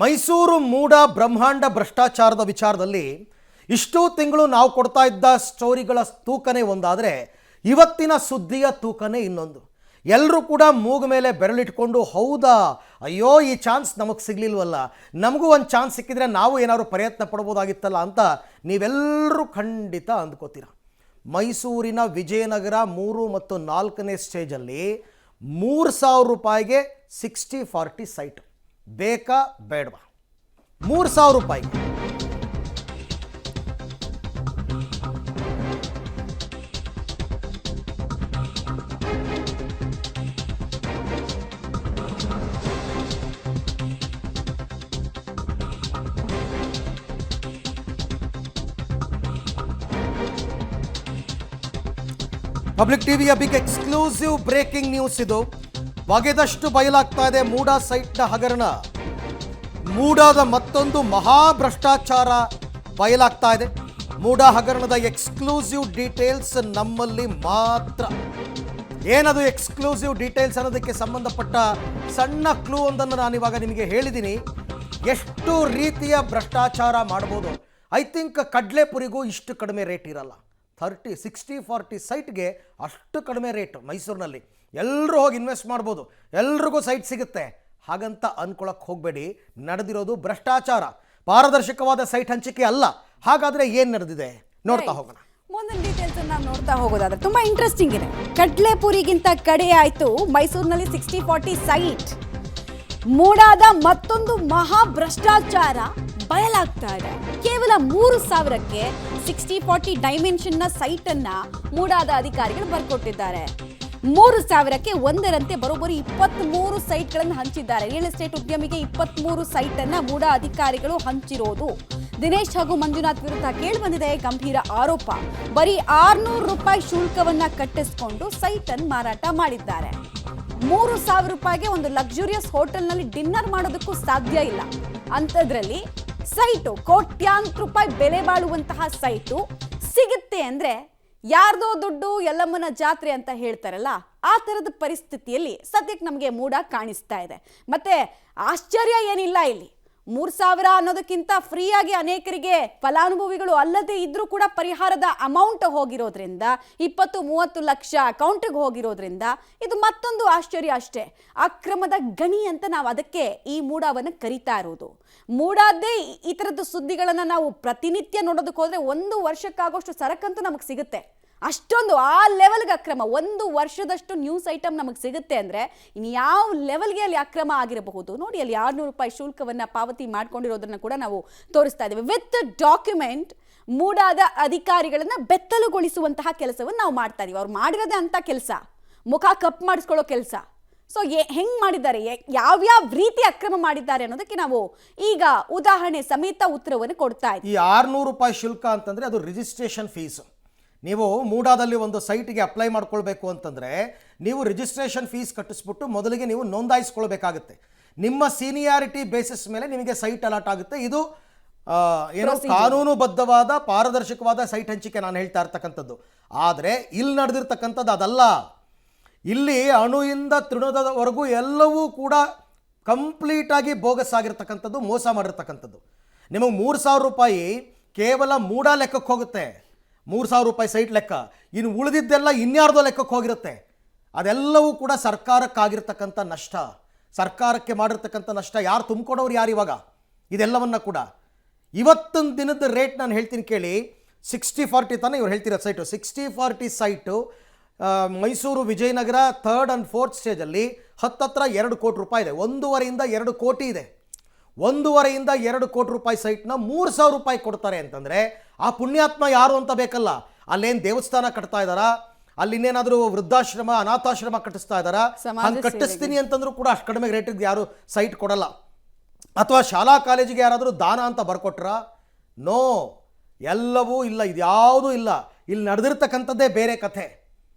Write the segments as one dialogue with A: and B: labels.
A: ಮೈಸೂರು ಮೂಡ ಬ್ರಹ್ಮಾಂಡ ಭ್ರಷ್ಟಾಚಾರದ ವಿಚಾರದಲ್ಲಿ ಇಷ್ಟು ತಿಂಗಳು ನಾವು ಕೊಡ್ತಾ ಇದ್ದ ಸ್ಟೋರಿಗಳ ತೂಕನೇ ಒಂದಾದರೆ ಇವತ್ತಿನ ಸುದ್ದಿಯ ತೂಕನೇ ಇನ್ನೊಂದು. ಎಲ್ಲರೂ ಕೂಡ ಮೂಗು ಮೇಲೆ ಬೆರಳಿಟ್ಕೊಂಡು ಹೌದಾ, ಅಯ್ಯೋ ಈ ಚಾನ್ಸ್ ನಮಗೆ ಸಿಗಲಿಲ್ವಲ್ಲ, ನಮಗೂ ಒಂದು ಚಾನ್ಸ್ ಸಿಕ್ಕಿದ್ರೆ ನಾವು ಏನಾದರೂ ಪ್ರಯತ್ನ ಪಡ್ಬೋದಾಗಿತ್ತಲ್ಲ ಅಂತ ನೀವೆಲ್ಲರೂ ಖಂಡಿತ ಅಂದ್ಕೋತೀರ. ಮೈಸೂರಿನ ವಿಜಯನಗರ 3 ಮತ್ತು 4ನೇ ಸ್ಟೇಜಲ್ಲಿ 3,000 ರೂಪಾಯಿಗೆ 60-40 ಸೈಟ್ ಬೇಕಾ ಬೇಡವಾ? 3,000 ರೂಪಾಯಿಗೆ ಪಬ್ಲಿಕ್ ಟಿವಿಯ ಬಿಗ್ ಎಕ್ಸ್ಕ್ಲೂಸಿವ್ ಬ್ರೇಕಿಂಗ್ ನ್ಯೂಸ್ ಇದು. ಬಗೆದಷ್ಟು ಬಯಲಾಗ್ತಾ ಇದೆ ಮೂಡ ಸೈಟ್ನ ಹಗರಣ. ಮೂಡಾದ ಮತ್ತೊಂದು ಮಹಾ ಭ್ರಷ್ಟಾಚಾರ ಬಯಲಾಗ್ತಾ ಇದೆ. ಮೂಡ ಹಗರಣದ ಎಕ್ಸ್ಕ್ಲೂಸಿವ್ ಡೀಟೇಲ್ಸ್ ನಮ್ಮಲ್ಲಿ ಮಾತ್ರ. ಏನದು ಎಕ್ಸ್ಕ್ಲೂಸಿವ್ ಡೀಟೇಲ್ಸ್ ಅನ್ನೋದಕ್ಕೆ ಸಂಬಂಧಪಟ್ಟ ಸಣ್ಣ ಕ್ಲೂ ಒಂದನ್ನು ನಾನಿವಾಗ ನಿಮಗೆ ಹೇಳಿದ್ದೀನಿ. ಎಷ್ಟು ರೀತಿಯ ಭ್ರಷ್ಟಾಚಾರ ಮಾಡ್ಬೋದು. ಐ ಥಿಂಕ್ ಕಡ್ಲೆಪುರಿಗೂ ಇಷ್ಟು ಕಡಿಮೆ ರೇಟ್ ಇರಲ್ಲ. 60-40 ಸೈಟ್ಗೆ ಅಷ್ಟು ಕಡಿಮೆ ರೇಟ್ ಮೈಸೂರಿನಲ್ಲಿ. ಎಲ್ಲರೂ ಹೋಗಿ ಇನ್ವೆಸ್ಟ್ ಮಾಡ್ಬೋದು, ಎಲ್ರಿಗೂ ಸೈಟ್ ಸಿಗುತ್ತೆ ಹಾಗಂತ ಅಂದ್ಕೊಳಕ್ಕೆ ಹೋಗಬೇಡಿ. ನಡೆದಿರೋದು ಭ್ರಷ್ಟಾಚಾರ, ಪಾರದರ್ಶಕವಾದ ಸೈಟ್ ಹಂಚಿಕೆ ಅಲ್ಲ. ಹಾಗಾದರೆ ಏನು ನಡೆದಿದೆ ನೋಡ್ತಾ ಹೋಗೋಣ.
B: ಮುಂದಿನ ಡೀಟೇಲ್ಸ್ ನಾವು ನೋಡ್ತಾ ಹೋಗೋದಾದ್ರೆ ತುಂಬಾ ಇಂಟ್ರೆಸ್ಟಿಂಗ್ ಇದೆ. ಕಡ್ಲೆಪುರಿಗಿಂತ ಕಡೆ ಆಯ್ತು ಮೈಸೂರಿನಲ್ಲಿ 60-40 ಸೈಟ್. ಮೂಡಾದ ಮತ್ತೊಂದು ಮಹಾ ಭ್ರಷ್ಟಾಚಾರ ಬಯಲಾಗ್ತಾ ಇದೆ. ಕೇವಲ 3,000ಕ್ಕೆ 60-40 ಡೈಮೆನ್ಷನ್ನ ಸೈಟ್ ಅನ್ನ ಮೂಡಾದ ಅಧಿಕಾರಿಗಳು ಬರ್ಕೊಟ್ಟಿದ್ದಾರೆ. 3,000ಕ್ಕೆ ಒಂದರಂತೆ ಬರೋಬ್ಬರಿ 23 ಸೈಟ್ಗಳನ್ನು ಹಂಚಿದ್ದಾರೆ. ರಿಯಲ್ ಎಸ್ಟೇಟ್ ಉದ್ಯಮಿಗೆ 23 ಸೈಟ್ ಅನ್ನ ಮೂಡಾ ಅಧಿಕಾರಿಗಳು ಹಂಚಿರೋದು. ದಿನೇಶ್ ಹಾಗೂ ಮಂಜುನಾಥ್ ವಿರುದ್ಧ ಕೇಳಿಬಂದಿದೆ ಗಂಭೀರ ಆರೋಪ. ಬರೀ 600 ರೂಪಾಯಿ ಶುಲ್ಕವನ್ನ ಕಟ್ಟಿಸಿಕೊಂಡು ಸೈಟ್ ಅನ್ನು ಮಾರಾಟ ಮಾಡಿದ್ದಾರೆ. 3,000 ರೂಪಾಯಿಗೆ ಒಂದು ಲಕ್ಸುರಿಯಸ್ ಹೋಟೆಲ್ನಲ್ಲಿ ಡಿನ್ನರ್ ಮಾಡೋದಕ್ಕೂ ಸಾಧ್ಯ ಇಲ್ಲ. ಅಂಥದ್ರಲ್ಲಿ ಸೈಟು ಕೋಟ್ಯಾಂತರ ರೂಪಾಯಿ ಬೆಲೆ ಬಾಳುವಂತಹ ಸೈಟು ಸಿಗುತ್ತೆ ಅಂದ್ರೆ ಯಾರ್ದೋ ದುಡ್ಡು ಎಲ್ಲಮ್ಮನ ಜಾತ್ರೆ ಅಂತ ಹೇಳ್ತಾರಲ್ಲ, ಆ ಥರದ ಪರಿಸ್ಥಿತಿಯಲ್ಲಿ ಸದ್ಯಕ್ಕೆ ನಮಗೆ ಮೂಡ ಕಾಣಿಸ್ತಾ ಇದೆ. ಮತ್ತೆ ಆಶ್ಚರ್ಯ ಏನಿಲ್ಲ, ಇಲ್ಲಿ 3,000 ಅನ್ನೋದಕ್ಕಿಂತ ಫ್ರೀಯಾಗಿ ಅನೇಕರಿಗೆ ಫಲಾನುಭವಿಗಳು ಅಲ್ಲದೆ ಇದ್ರೂ ಕೂಡ ಪರಿಹಾರದ ಅಮೌಂಟ್ ಹೋಗಿರೋದ್ರಿಂದ 20-30 ಲಕ್ಷ ಅಕೌಂಟಿಗೆ ಹೋಗಿರೋದ್ರಿಂದ ಇದು ಮತ್ತೊಂದು ಆಶ್ಚರ್ಯ ಅಷ್ಟೇ. ಅಕ್ರಮದ ಗಣಿ ಅಂತ ನಾವು ಅದಕ್ಕೆ ಈ ಮೂಡಾವನ್ನು ಕರಿತಾ ಇರೋದು. ಮೂಡಾದ್ದೇ ಈ ಥರದ್ದು ಸುದ್ದಿಗಳನ್ನು ನಾವು ಪ್ರತಿನಿತ್ಯ ನೋಡೋದಕ್ಕೆ ಹೋದರೆ 1 ವರ್ಷಕ್ಕಾಗೋಷ್ಟು ಸರಕಂತೂ ನಮಗೆ ಸಿಗುತ್ತೆ. ಅಷ್ಟೊಂದು ಆ ಲೆವೆಲ್ಗೆ ಅಕ್ರಮ, 1 ವರ್ಷದಷ್ಟು ನ್ಯೂಸ್ ಐಟಮ್ ನಮಗೆ ಸಿಗುತ್ತೆ ಅಂದರೆ ಇನ್ನು ಯಾವ ಲೆವೆಲ್ಗೆ ಅಲ್ಲಿ ಅಕ್ರಮ ಆಗಿರಬಹುದು ನೋಡಿ. ಅಲ್ಲಿ 600 ರೂಪಾಯಿ ಶುಲ್ಕವನ್ನು ಪಾವತಿ ಮಾಡ್ಕೊಂಡಿರೋದನ್ನು ಕೂಡ ನಾವು ತೋರಿಸ್ತಾ ಇದ್ದೀವಿ. ವಿತ್ ಡಾಕ್ಯುಮೆಂಟ್ ಮೂಡಾದ ಅಧಿಕಾರಿಗಳನ್ನ ಬೆತ್ತಲುಗೊಳಿಸುವಂತಹ ಕೆಲಸವನ್ನು ನಾವು ಮಾಡ್ತಾ ಇದೀವಿ. ಅವ್ರು ಮಾಡಿರೋದೇ ಅಂತ ಕೆಲಸ, ಮುಖ ಕಪ್ ಮಾಡಿಸ್ಕೊಳ್ಳೋ ಕೆಲಸ. ಸೊ ಹೆಂಗೆ ಮಾಡಿದ್ದಾರೆ, ಯಾವ್ಯಾವ ರೀತಿ ಅಕ್ರಮ ಮಾಡಿದ್ದಾರೆ ಅನ್ನೋದಕ್ಕೆ ನಾವು ಈಗ ಉದಾಹರಣೆ ಸಮೇತ ಉತ್ತರವನ್ನು ಕೊಡ್ತಾ ಇದ್ದೀವಿ.
A: ಈ 600 ರೂಪಾಯಿ ಶುಲ್ಕ ಅಂತಂದರೆ ಅದು ರಿಜಿಸ್ಟ್ರೇಷನ್ ಫೀಸು. ನೀವು ಮೂಡಾದಲ್ಲಿ ಒಂದು ಸೈಟ್ಗೆ ಅಪ್ಲೈ ಮಾಡ್ಕೊಳ್ಬೇಕು ಅಂತಂದರೆ ನೀವು ರಿಜಿಸ್ಟ್ರೇಷನ್ ಫೀಸ್ ಕಟ್ಟಿಸ್ಬಿಟ್ಟು ಮೊದಲಿಗೆ ನೀವು ನೋಂದಾಯಿಸ್ಕೊಳ್ಬೇಕಾಗುತ್ತೆ. ನಿಮ್ಮ ಸೀನಿಯಾರಿಟಿ ಬೇಸಿಸ್ ಮೇಲೆ ನಿಮಗೆ ಸೈಟ್ ಅಲಾಟ್ ಆಗುತ್ತೆ. ಇದು ಏನೋ ಕಾನೂನುಬದ್ಧವಾದ ಪಾರದರ್ಶಕವಾದ ಸೈಟ್ ಹಂಚಿಕೆ ನಾನು ಹೇಳ್ತಾ ಇರ್ತಕ್ಕಂಥದ್ದು. ಆದರೆ ಇಲ್ಲಿ ನಡೆದಿರ್ತಕ್ಕಂಥದ್ದು ಅದಲ್ಲ. ಇಲ್ಲಿ ಅಣುವಿಂದ ತೃಣದವರೆಗೂ ಎಲ್ಲವೂ ಕೂಡ ಕಂಪ್ಲೀಟಾಗಿ ಬೋಗಸ್ ಆಗಿರ್ತಕ್ಕಂಥದ್ದು, ಮೋಸ ಮಾಡಿರ್ತಕ್ಕಂಥದ್ದು. ನಿಮಗೆ 3,000 ರೂಪಾಯಿ ಕೇವಲ ಮೂಡ ಲೆಕ್ಕಕ್ಕೆ ಹೋಗುತ್ತೆ. 3,000 ರೂಪಾಯಿ ಸೈಟ್ ಲೆಕ್ಕ. ಇನ್ನು ಉಳಿದಿದ್ದೆಲ್ಲ ಇನ್ಯಾರ್ದೋ ಲೆಕ್ಕಕ್ಕೆ ಹೋಗಿರುತ್ತೆ. ಅದೆಲ್ಲವೂ ಕೂಡ ಸರ್ಕಾರಕ್ಕಾಗಿರ್ತಕ್ಕಂಥ ನಷ್ಟ, ಸರ್ಕಾರಕ್ಕೆ ಮಾಡಿರ್ತಕ್ಕಂಥ ನಷ್ಟ. ಯಾರು ತುಂಬಿಕೊಡೋರು ಯಾರು ಇವಾಗ ಇದೆಲ್ಲವನ್ನ ಕೂಡ? ಇವತ್ತಿನ ದಿನದ ರೇಟ್ ನಾನು ಹೇಳ್ತೀನಿ ಕೇಳಿ. 60-40 ತಾನೇ ಇವ್ರು ಹೇಳ್ತಿರೋ site. 60-40 site Mysuru Vijayanagar 3rd and 4th ಸ್ಟೇಜಲ್ಲಿ ಹತ್ತತ್ರ 2 ಕೋಟಿ ರೂಪಾಯಿ ಇದೆ. 1.5 2 ಕೋಟಿ ಇದೆ. 1.5 2 ಕೋಟಿ ರೂಪಾಯಿ ಸೈಟ್ನ 3,000 ರೂಪಾಯಿ ಕೊಡ್ತಾರೆ ಅಂತಂದರೆ ಆ ಪುಣ್ಯಾತ್ಮ ಯಾರು ಅಂತ ಬೇಕಲ್ಲ. ಅಲ್ಲೇನು ದೇವಸ್ಥಾನ ಕಟ್ತಾ ಇದ್ದಾರಾ, ಅಲ್ಲಿ ಇನ್ನೇನಾದರೂ ವೃದ್ಧಾಶ್ರಮ ಅನಾಥಾಶ್ರಮ ಕಟ್ಟಿಸ್ತಾ ಇದ್ದಾರಾ? ಹಂಗೆ ಕಟ್ಟಿಸ್ತೀನಿ ಅಂತಂದ್ರೂ ಕೂಡ ಅಷ್ಟು ಕಡಿಮೆ ರೇಟಿಗೆ ಯಾರು ಸೈಟ್ ಕೊಡಲ್ಲ. ಅಥವಾ ಶಾಲಾ ಕಾಲೇಜಿಗೆ ಯಾರಾದರೂ ದಾನ ಅಂತ ಬರ್ಕೊಟ್ರ? ನೋ, ಎಲ್ಲವೂ ಇಲ್ಲ, ಇದ್ಯಾವುದೂ ಇಲ್ಲ. ಇಲ್ಲಿ ನಡೆದಿರ್ತಕ್ಕಂಥದ್ದೇ ಬೇರೆ ಕಥೆ.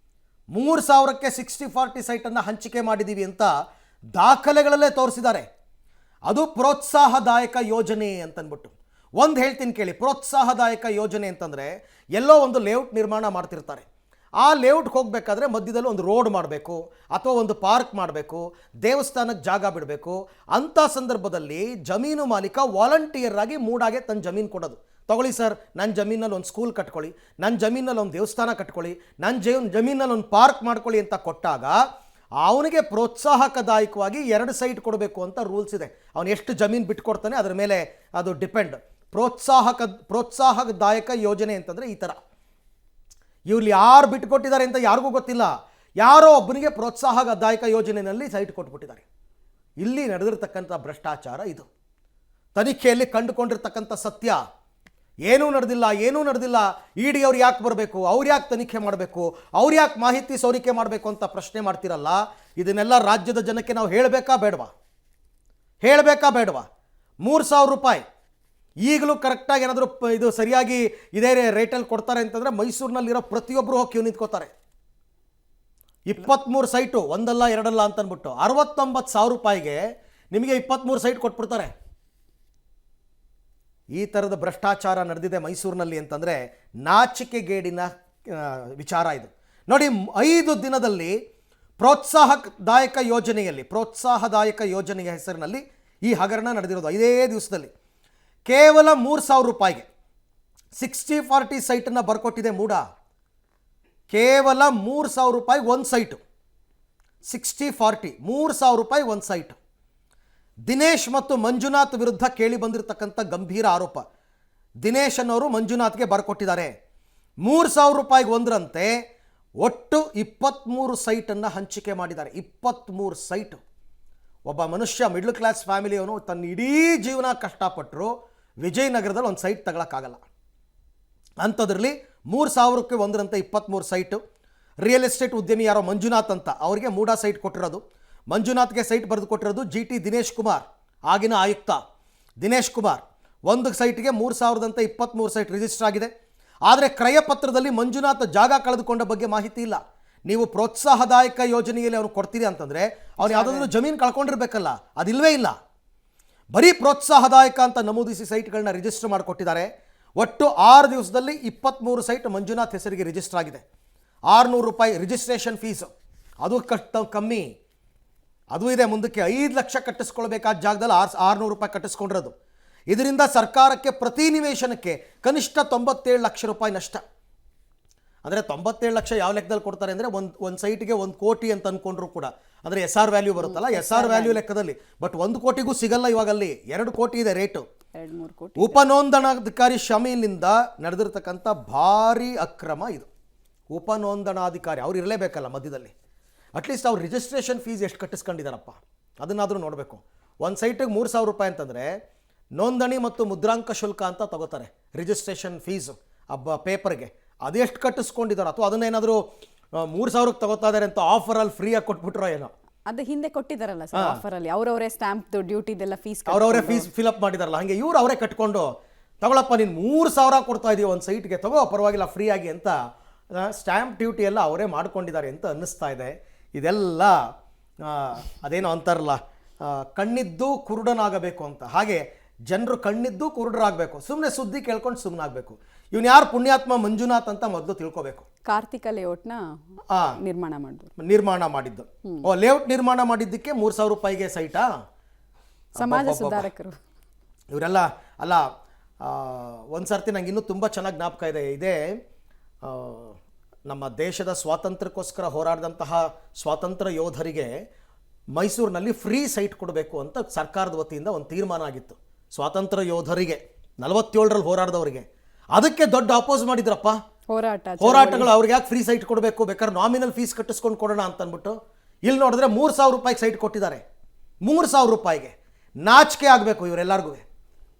A: 3,000ಕ್ಕೆ 60-40 ಸೈಟನ್ನು ಹಂಚಿಕೆ ಮಾಡಿದ್ದೀವಿ ಅಂತ ದಾಖಲೆಗಳಲ್ಲೇ ತೋರಿಸಿದ್ದಾರೆ. ಅದು ಪ್ರೋತ್ಸಾಹದಾಯಕ ಯೋಜನೆ ಅಂತಂದ್ಬಿಟ್ಟು. ಒಂದು ಹೇಳ್ತೀನಿ ಕೇಳಿ, ಪ್ರೋತ್ಸಾಹದಾಯಕ ಯೋಜನೆ ಅಂತಂದರೆ ಎಲ್ಲೋ ಒಂದು ಲೇಔಟ್ ನಿರ್ಮಾಣ ಮಾಡ್ತಿರ್ತಾರೆ. ಆ ಲೇಔಟ್ಗೆ ಹೋಗಬೇಕಾದ್ರೆ ಮಧ್ಯದಲ್ಲಿ ಒಂದು ರೋಡ್ ಮಾಡಬೇಕು ಅಥವಾ ಒಂದು ಪಾರ್ಕ್ ಮಾಡಬೇಕು, ದೇವಸ್ಥಾನಕ್ಕೆ ಜಾಗ ಬಿಡಬೇಕು. ಅಂಥ ಸಂದರ್ಭದಲ್ಲಿ ಜಮೀನು ಮಾಲೀಕ ವಾಲಂಟಿಯರ್ ಆಗಿ ಮೂಡಾಗೆ ತನ್ನ ಜಮೀನು ಕೊಡೋದು. ತಗೊಳ್ಳಿ ಸರ್, ನನ್ನ ಜಮೀನಲ್ಲಿ ಒಂದು ಸ್ಕೂಲ್ ಕಟ್ಕೊಳ್ಳಿ, ನನ್ನ ಜಮೀನಲ್ಲಿ ಒಂದು ದೇವಸ್ಥಾನ ಕಟ್ಕೊಳ್ಳಿ, ನನ್ನ ಜಮೀನಲ್ಲಿ ಒಂದು ಪಾರ್ಕ್ ಮಾಡ್ಕೊಳ್ಳಿ ಅಂತ ಕೊಟ್ಟಾಗ ಅವನಿಗೆ ಪ್ರೋತ್ಸಾಹಕದಾಯಕವಾಗಿ 2 ಸೈಟ್ ಕೊಡಬೇಕು ಅಂತ ರೂಲ್ಸ್ ಇದೆ. ಅವನು ಎಷ್ಟು ಜಮೀನು ಬಿಟ್ಕೊಡ್ತಾನೆ ಅದರ ಮೇಲೆ ಅದು ಡಿಪೆಂಡ್. ಪ್ರೋತ್ಸಾಹಕದಾಯಕ ಯೋಜನೆ ಅಂತಂದರೆ ಈ ಥರ. ಇವ್ರು ಯಾರು ಬಿಟ್ಟುಕೊಟ್ಟಿದ್ದಾರೆ ಅಂತ ಯಾರಿಗೂ ಗೊತ್ತಿಲ್ಲ, ಯಾರೋ ಒಬ್ಬನಿಗೆ ಪ್ರೋತ್ಸಾಹದಾಯಕ ಯೋಜನೆಯಲ್ಲಿ ಸೈಟ್ ಕೊಟ್ಬಿಟ್ಟಿದ್ದಾರೆ. ಇಲ್ಲಿ ನಡೆದಿರ್ತಕ್ಕಂಥ ಭ್ರಷ್ಟಾಚಾರ ಇದು. ತನಿಖೆಯಲ್ಲಿ ಕಂಡುಕೊಂಡಿರ್ತಕ್ಕಂಥ ಸತ್ಯ ಏನೂ ನಡೆದಿಲ್ಲ. ಇಡಿ ಅವ್ರು ಯಾಕೆ ಬರಬೇಕು, ಅವ್ರು ಯಾಕೆ ತನಿಖೆ ಮಾಡಬೇಕು, ಅವ್ರು ಯಾಕೆ ಮಾಹಿತಿ ಸೋರಿಕೆ ಮಾಡಬೇಕು ಅಂತ ಪ್ರಶ್ನೆ ಮಾಡ್ತಿರಲ್ಲ. ಇದನ್ನೆಲ್ಲ ರಾಜ್ಯದ ಜನಕ್ಕೆ ನಾವು ಹೇಳಬೇಕಾ ಬೇಡವಾ? 3,000 ರೂಪಾಯಿ ಈಗಲೂ ಕರೆಕ್ಟಾಗಿ ಏನಾದರೂ ಇದು ಸರಿಯಾಗಿ ಇದೇ ರೇಟಲ್ಲಿ ಕೊಡ್ತಾರೆ ಅಂತಂದರೆ ಮೈಸೂರಿನಲ್ಲಿರೋ ಪ್ರತಿಯೊಬ್ಬರು ಹೋಗಿ ಕ್ಯೂ ನಿಂತ್ಕೋತಾರೆ. 23 ಸೈಟು, ಒಂದಲ್ಲ ಎರಡಲ್ಲ ಅಂತಂದ್ಬಿಟ್ಟು 69,000 ರೂಪಾಯಿಗೆ ನಿಮಗೆ 23 ಸೈಟ್ ಕೊಟ್ಬಿಡ್ತಾರೆ. ಈ ಥರದ ಭ್ರಷ್ಟಾಚಾರ ನಡೆದಿದೆ ಮೈಸೂರಿನಲ್ಲಿ ಅಂತಂದರೆ ನಾಚಿಕೆಗೇಡಿನ ವಿಚಾರ ಇದು. ನೋಡಿ, 5 ದಿನದಲ್ಲಿ ಪ್ರೋತ್ಸಾಹದಾಯಕ ಯೋಜನೆಯ ಹೆಸರಿನಲ್ಲಿ ಈ ಹಗರಣ ನಡೆದಿರೋದು. 5 ದಿವಸದಲ್ಲಿ ಕೇವಲ 3,000 ರೂಪಾಯಿಗೆ 60-40 ಸೈಟನ್ನು ಬರ್ಕೊಟ್ಟಿದೆ ಮೂಡ. ಕೇವಲ 3,000 ರೂಪಾಯಿ ಒಂದು ಸೈಟು, 60-40 3,000 ರೂಪಾಯಿ ಒಂದು ಸೈಟು. ದಿನೇಶ್ ಮತ್ತು ಮಂಜುನಾಥ್ ವಿರುದ್ಧ ಕೇಳಿ ಬಂದಿರತಕ್ಕಂಥ ಗಂಭೀರ ಆರೋಪ. ದಿನೇಶ್ ಅನ್ನೋರು ಮಂಜುನಾಥ್ಗೆ ಬರ್ಕೊಟ್ಟಿದ್ದಾರೆ. 3,000 ರೂಪಾಯಿಗೆ ಒಂದರಂತೆ ಒಟ್ಟು 23 ಸೈಟನ್ನು ಹಂಚಿಕೆ ಮಾಡಿದ್ದಾರೆ. 23 ಸೈಟು. ಒಬ್ಬ ಮನುಷ್ಯ ಮಿಡ್ಲ್ ಕ್ಲಾಸ್ ಫ್ಯಾಮಿಲಿಯವನು ತನ್ನ ಇಡೀ ಜೀವನ ಕಷ್ಟಪಟ್ಟರು ವಿಜಯನಗರದಲ್ಲಿ ಒಂದು ಸೈಟ್ ತಗೊಳಕ್ಕಾಗಲ್ಲ. ಅಂಥದ್ರಲ್ಲಿ 3,000ಕ್ಕೆ ಒಂದರಂತೆ 23 ಸೈಟು. ರಿಯಲ್ ಎಸ್ಟೇಟ್ ಉದ್ಯಮಿ ಯಾರೋ ಮಂಜುನಾಥ್ ಅಂತ, ಅವರಿಗೆ ಮೂಡಾ ಸೈಟ್ ಕೊಟ್ಟಿರೋದು. ಮಂಜುನಾಥ್ಗೆ ಸೈಟ್ ಬರೆದು ಕೊಟ್ಟಿರೋದು GT ದಿನೇಶ್ ಕುಮಾರ್, ಆಗಿನ ಆಯುಕ್ತ ದಿನೇಶ್ ಕುಮಾರ್. ಒಂದು ಸೈಟ್ಗೆ 3,000ದಂತೆ 23 ಸೈಟ್ ರಿಜಿಸ್ಟರ್ ಆಗಿದೆ. ಆದರೆ ಕ್ರಯಪತ್ರದಲ್ಲಿ ಮಂಜುನಾಥ್ ಜಾಗ ಕಳೆದುಕೊಂಡ ಬಗ್ಗೆ ಮಾಹಿತಿ ಇಲ್ಲ. ನೀವು ಪ್ರೋತ್ಸಾಹದಾಯಕ ಯೋಜನೆಯಲ್ಲಿ ಅವ್ನು ಕೊಡ್ತೀರಿ ಅಂತಂದರೆ ಅವ್ನು ಯಾವುದಾದ್ರೂ ಜಮೀನು ಕಳ್ಕೊಂಡಿರ್ಬೇಕಲ್ಲ, ಅದಿಲ್ವೇ ಇಲ್ಲ. ಬರೀ ಪ್ರೋತ್ಸಾಹದಾಯಕ ಅಂತ ನಮೂದಿಸಿ ಸೈಟ್ಗಳನ್ನ ರಿಜಿಸ್ಟರ್ ಮಾಡಿಕೊಟ್ಟಿದ್ದಾರೆ. ಒಟ್ಟು 6 ದಿವಸದಲ್ಲಿ 23 ಸೈಟ್ ಮಂಜುನಾಥ್ ಹೆಸರಿಗೆ ರಿಜಿಸ್ಟರ್ ಆಗಿದೆ. 600 ರೂಪಾಯಿ ರಿಜಿಸ್ಟ್ರೇಷನ್ ಫೀಸು, ಅದು ಕಮ್ಮಿ. ಅದು ಇದೆ. ಮುಂದಕ್ಕೆ 5 ಲಕ್ಷ ಕಟ್ಟಿಸ್ಕೊಳ್ಬೇಕಾದ ಜಾಗದಲ್ಲಿ 600 ರೂಪಾಯಿ ಕಟ್ಟಿಸ್ಕೊಂಡಿರೋದು. ಇದರಿಂದ ಸರ್ಕಾರಕ್ಕೆ ಪ್ರತಿ ನಿವೇಶನಕ್ಕೆ ಕನಿಷ್ಠ 97 ಲಕ್ಷ ರೂಪಾಯಿ ನಷ್ಟ. ಅಂದರೆ 97 ಲಕ್ಷ ಯಾವ ಲೆಕ್ಕದಲ್ಲಿ ಕೊಡ್ತಾರೆ ಅಂದರೆ ಒಂದು ಸೈಟ್ಗೆ 1 ಕೋಟಿ ಅಂತ ಅಂದ್ಕೊಂಡ್ರು ಕೂಡ, ಅಂದರೆ SR ವ್ಯಾಲ್ಯೂ ಬರುತ್ತಲ್ಲ, SR ವ್ಯಾಲ್ಯೂ ಲೆಕ್ಕದಲ್ಲಿ. ಬಟ್ 1 ಕೋಟಿಗೂ ಸಿಗಲ್ಲ ಇವಾಗ, ಅಲ್ಲಿ 2 ಕೋಟಿ ಇದೆ ರೇಟು.
B: 2-3 ಕೋಟಿ.
A: ಉಪನೋಂದಣಾಧಿಕಾರಿ ಶಮೀನಿಂದ ನಡೆದಿರ್ತಕ್ಕಂಥ ಭಾರಿ ಅಕ್ರಮ ಇದು. ಉಪನೋಂದಣಾಧಿಕಾರಿ ಅವ್ರು ಇರಲೇಬೇಕಲ್ಲ ಮಧ್ಯದಲ್ಲಿ. ಅಟ್ಲೀಸ್ಟ್ ಅವ್ರು ರಿಜಿಸ್ಟ್ರೇಷನ್ ಫೀಸ್ ಎಷ್ಟು ಕಟ್ಟಿಸ್ಕೊಂಡಿದ್ದಾರಪ್ಪ ಅದನ್ನಾದರೂ ನೋಡಬೇಕು. ಒಂದು ಸೈಟಿಗೆ 3,000 ರೂಪಾಯಿ ಅಂತಂದರೆ ನೋಂದಣಿ ಮತ್ತು ಮುದ್ರಾಂಕ ಶುಲ್ಕ ಅಂತ ತಗೋತಾರೆ ರಿಜಿಸ್ಟ್ರೇಷನ್ ಫೀಸು ಪೇಪರ್ಗೆ. ಅದೆಷ್ಟು ಕಟ್ಟಿಸ್ಕೊಂಡಿದ್ದಾರೆ, ಅಥವಾ ಅದನ್ನೇನಾದರೂ 3,000ಕ್ಕೆ ತಗೋತಾ ಇದ್ದಾರೆ ಅಂತ ಆಫರಲ್ಲಿ ಫ್ರೀಯಾಗಿ ಕೊಟ್ಬಿಟ್ರೋ ಏನೋ.
B: ಅದು ಹಿಂದೆ ಕೊಟ್ಟಿದ್ದಾರಲ್ಲ ಸರ್ ಆಫರಲ್ಲಿ, ಅವರವರೇ ಸ್ಟ್ಯಾಂಪ್ ಡ್ಯೂಟಿದೆಲ್ಲ ಫೀಸ್
A: ಅವರವರೇ ಫೀಸ್ ಫಿಲಪ್ ಮಾಡಿದಾರಲ್ಲ, ಹಾಗೆ ಇವ್ರು ಅವರೇ ಕಟ್ಕೊಂಡು ತಗೊಳಪ್ಪ ನೀನು 3,000 ಕೊಡ್ತಾ ಇದೀವಿ ಒಂದು ಸೈಟ್ಗೆ, ತಗೋ ಪರವಾಗಿಲ್ಲ ಫ್ರೀಯಾಗಿ ಅಂತ ಸ್ಟ್ಯಾಂಪ್ ಡ್ಯೂಟಿ ಎಲ್ಲ ಅವರೇ ಮಾಡ್ಕೊಂಡಿದ್ದಾರೆ ಅಂತ ಅನ್ನಿಸ್ತಾ ಇದೆ. ಇದೆಲ್ಲ ಅದೇನೋ ಅಂತಾರಲ್ಲ, ಕಣ್ಣಿದ್ದು ಕುರುಡನಾಗಬೇಕು ಅಂತ, ಹಾಗೆ ಜನರು ಕಣ್ಣಿದ್ದು ಕುರುಡರಾಗಬೇಕು. ಸುಮ್ಮನೆ ಸುದ್ದಿ ಕೇಳ್ಕೊಂಡು ಸುಮ್ಮನೆ ಆಗಬೇಕು. ಇವನು ಯಾರು ಪುಣ್ಯಾತ್ಮ ಮಂಜುನಾಥ್ ಅಂತ ಮೊದಲು ತಿಳ್ಕೋಬೇಕು.
B: ಕಾರ್ತಿಕ ಲೇಔಟ್ನ
A: ನಿರ್ಮಾಣ ಮಾಡಿದ್ದು. ಲೇಔಟ್ ನಿರ್ಮಾಣ ಮಾಡಿದ್ದಕ್ಕೆ 3,000 ರೂಪಾಯಿಗೆ ಸೈಟಾ?
B: ಸಮಾಜ ಸುಧಾರಕರು
A: ಇವರೆಲ್ಲ ಅಲ್ಲ. ಒಂದು ಸರ್ತಿ ನಂಗೆ ಇನ್ನೂ ತುಂಬ ಚೆನ್ನಾಗಿ ಜ್ಞಾಪಕ ಇದೆ. ಇದೇ ನಮ್ಮ ದೇಶದ ಸ್ವಾತಂತ್ರ್ಯಕ್ಕೋಸ್ಕರ ಹೋರಾಡಿದಂತಹ ಸ್ವಾತಂತ್ರ್ಯ ಯೋಧರಿಗೆ ಮೈಸೂರಿನಲ್ಲಿ ಫ್ರೀ ಸೈಟ್ ಕೊಡಬೇಕು ಅಂತ ಸರ್ಕಾರದ ವತಿಯಿಂದ ಒಂದು ತೀರ್ಮಾನ ಆಗಿತ್ತು. ಸ್ವಾತಂತ್ರ್ಯ ಯೋಧರಿಗೆ 47ರಲ್ಲಿ ಹೋರಾಡಿದವರಿಗೆ ಅದಕ್ಕೆ ದೊಡ್ಡ ಅಪೋಸ್ ಮಾಡಿದ್ರಪ್ಪ. ಹೋರಾಟಗಳು ಅವ್ರಿಗೆ ಯಾಕೆ ಫ್ರೀ ಸೈಟ್ ಕೊಡಬೇಕು, ಬೇಕಾದ್ರೆ ನಾಮಿನಲ್ ಫೀಸ್ ಕಟ್ಟಿಸ್ಕೊಂಡು ಕೊಡೋಣ ಅಂತ ಅಂದ್ಬಿಟ್ಟು. ಇಲ್ಲಿ ನೋಡಿದ್ರೆ 3,000 ರೂಪಾಯಿಗೆ ಸೈಟ್ ಕೊಟ್ಟಿದ್ದಾರೆ. 3,000 ರೂಪಾಯಿಗೆ ನಾಚಿಕೆ ಆಗಬೇಕು ಇವರೆಲ್ಲರಿಗೂ.